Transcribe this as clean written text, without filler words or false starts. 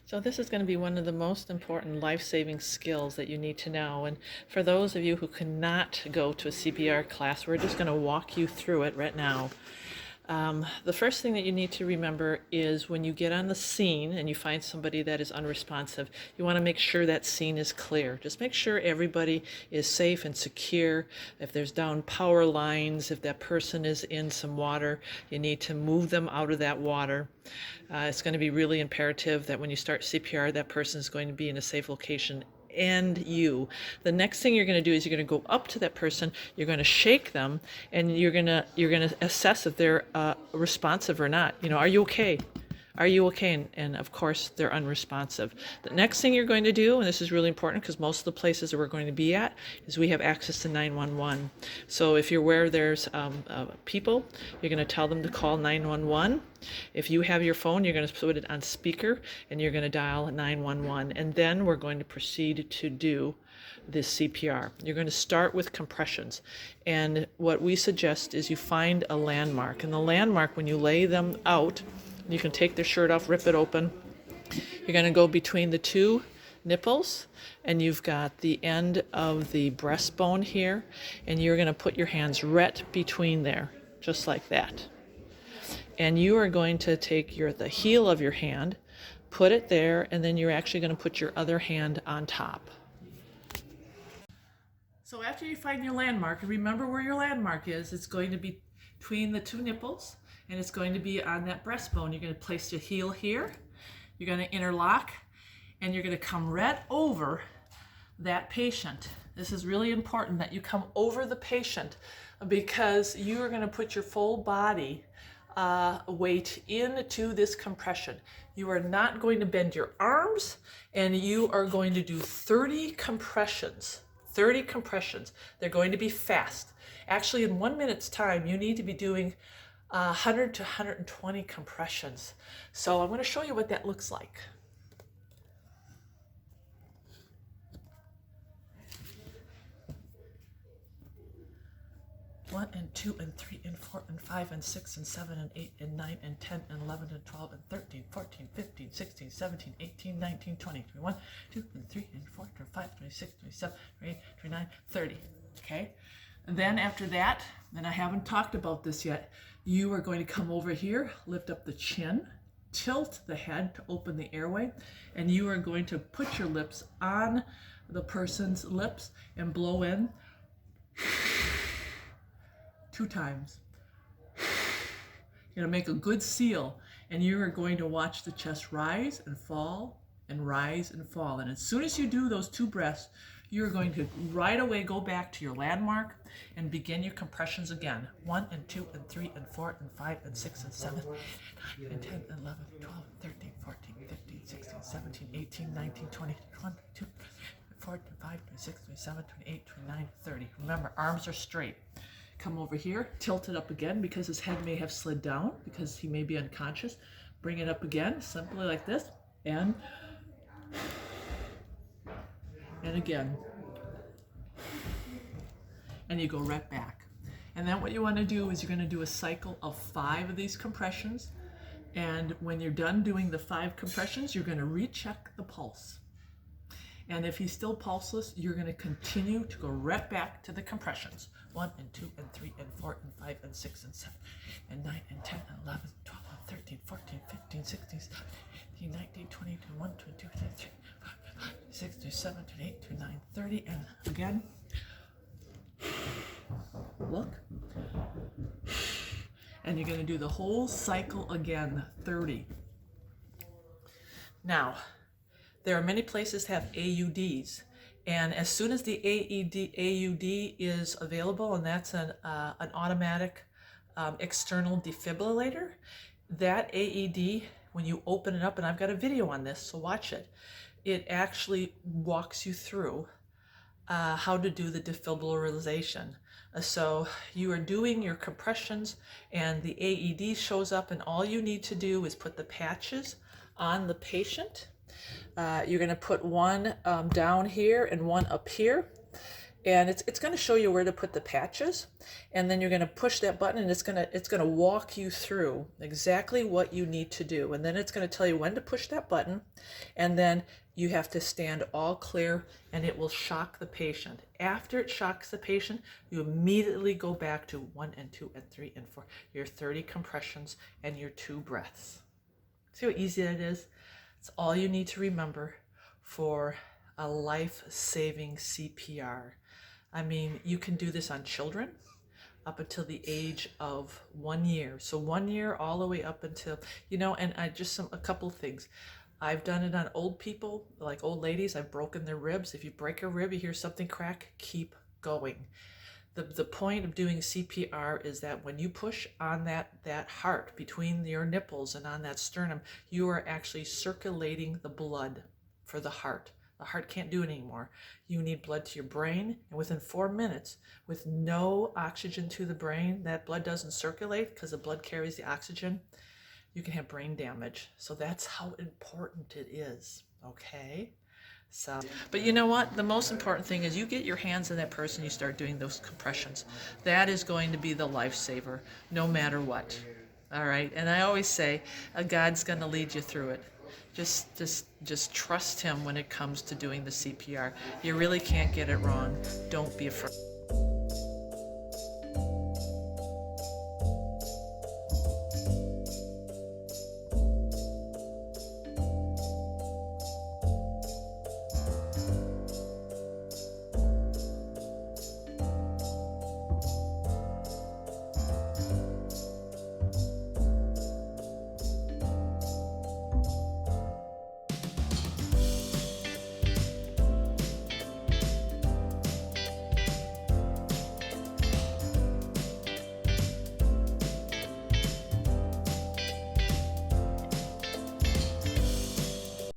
So this is going to be one of the most important life-saving skills that you need to know. And for those of you who cannot go to a CPR class, we're just going to walk you through it right now. The first thing that you need to remember is when you get on the scene and you find somebody that is unresponsive, you want to make sure that scene is clear. Just make sure everybody is safe and secure. If there's down power lines, if that person is in some water, you need to move them out of that water. It's going to be really imperative that when you start CPR, that person is going to be in a safe location and you. The next thing you're going to do is you're going to go up to that person, you're going to shake them, and you're going to assess if they're responsive or not. Are you okay? Are you okay? And of course, they're unresponsive. The next thing you're going to do, and this is really important because most of the places that we're going to be at, is we have access to 911. So if you're where there's people, you're going to tell them to call 911. If you have your phone, you're going to put it on speaker and you're going to dial 911. And then we're going to proceed to do this CPR. You're going to start with compressions. And what we suggest is you find a landmark. And the landmark, when you lay them out, you can take their shirt off, rip it open. You're going to go between the two nipples, and you've got the end of the breastbone here, and you're going to put your hands right between there, just like that. And you are going to take the heel of your hand, put it there, and then you're actually going to put your other hand on top. So after you find your landmark, remember where your landmark is. It's going to be between the two nipples, and it's going to be on that breastbone. You're going to place your heel here, you're going to interlock, and you're going to come right over that patient. This is really important that you come over the patient because you are going to put your full body weight into this compression. You are not going to bend your arms, and you are going to do 30 compressions. 30 compressions. They're going to be fast. Actually, in 1 minute's time, you need to be doing 100 to 120 compressions. So I'm going to show you what that looks like. 1 and 2 and 3 and 4 and 5 and 6 and 7 and 8 and 9 and 10 and 11 and 12 and 13, 14, 15, 16, 17, 18, 19, 20, 21, 2 and 3 and 4, 25, 26, 27, 28, 29, 30. Okay? And then after that, and I haven't talked about this yet, you are going to come over here, lift up the chin, tilt the head to open the airway, and you are going to put your lips on the person's lips and blow in 2 times. You're going to make a good seal, and you are going to watch the chest rise and fall and rise and fall. And as soon as you do those 2 breaths, you're going to right away go back to your landmark and begin your compressions again. 1 and 2 and 3 and 4 and 5 and 6 and 7 and 9 and 10 and 11 and 12 and 13, 14, 15, 16, 17, 18, 19, 20, 22, 24, 25, 26, 27, 28, 29, 30. Remember, arms are straight. Come over here, tilt it up again because his head may have slid down because he may be unconscious. Bring it up again, simply like this, and again. And you go right back. And then what you want to do is you're going to do a cycle of 5 of these compressions. And when you're done doing the 5 compressions, you're going to recheck the pulse. And if he's still pulseless, you're going to continue to go right back to the compressions. 1 and 2 and 3 and 4 and 5 and 6 and 7 and 9 and 10 and 11 and 12 and 13, 14, 15, 16, 17, 19, 20, 21, 22, 23, 26, 27, 28, 29, 30, and again. Look. And you're going to do the whole cycle again, 30. Now, there are many places that have AUDs, and as soon as the AUD is available, and that's an automatic external defibrillator, that AED, when you open it up, and I've got a video on this, so watch it, it actually walks you through how to do the defibrillarization. So you are doing your compressions, and the AED shows up, and all you need to do is put the patches on the patient. You're going to put one down here and one up here, and it's going to show you where to put the patches, and then you're going to push that button, and it's going to walk you through exactly what you need to do, and then it's going to tell you when to push that button, and then you have to stand all clear, and it will shock the patient. After it shocks the patient, you immediately go back to 1 and 2 and 3 and 4, your 30 compressions and your 2 breaths. See how easy that is? It's all you need to remember for a life-saving CPR. I mean, you can do this on children up until the age of 1 year. So 1 year all the way up until, and a couple of things. I've done it on old people, like old ladies. I've broken their ribs. If you break a rib, you hear something crack, keep going. The point of doing CPR is that when you push on that heart between your nipples and on that sternum, you are actually circulating the blood for the heart. The heart can't do it anymore. You need blood to your brain, and within 4 minutes, with no oxygen to the brain, that blood doesn't circulate because the blood carries the oxygen, you can have brain damage. So that's how important it is, okay? So, but you know what? The most important thing is you get your hands on that person, you start doing those compressions. That is going to be the lifesaver, no matter what. All right? And I always say, God's going to lead you through it. Just trust him when it comes to doing the CPR. You really can't get it wrong. Don't be afraid.